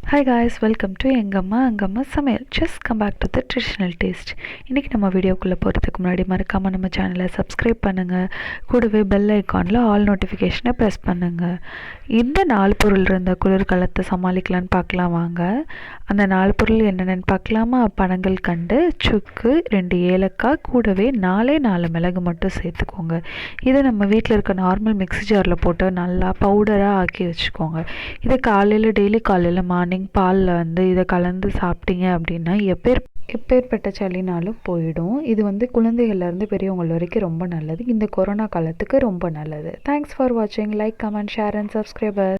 Hi guys, welcome to எங்கம்மா சமையல். Just come back to the traditional taste. இன்றைக்கி நம்ம வீடியோக்குள்ளே போகிறதுக்கு முன்னாடி மறக்காமல் நம்ம சேனலை சப்ஸ்கிரைப் பண்ணுங்கள். கூடவே பெல் ஐக்கானில் ஆல் நோட்டிஃபிகேஷனை ப்ரெஸ் பண்ணுங்கள். இந்த 4 பொருள் இருந்த குளிர்காலத்தை சமாளிக்கலான்னு பார்க்கலாம் வாங்க. அந்த 4 பொருள் என்னென்னு பார்க்கலாமா? பனங்கள் கண்டு, சுக்கு, 2 ஏலக்காய், கூடவே 4 மிளகு மட்டும் சேர்த்துக்கோங்க. இதை நம்ம வீட்டில் இருக்க நார்மல் மிக்ஸி ஜாரில் போட்டு நல்லா பவுடராக ஆக்கி வச்சுக்கோங்க. இதை டெய்லி காலையில் மார்னிங் பாலில் இதை கலந்து சாப்பிட்டீங்க அப்படின்னா எப்பேற்பட்ட சளினாலும் போயிடும். இது குழந்தைகள்லேருந்து பெரியவங்க வரைக்கும் ரொம்ப நல்லது. இந்த கொரோனா காலத்துக்கு ரொம்ப நல்லது. தேங்க்ஸ் ஃபார் வாட்சிங். Like, comment, share and subscriber.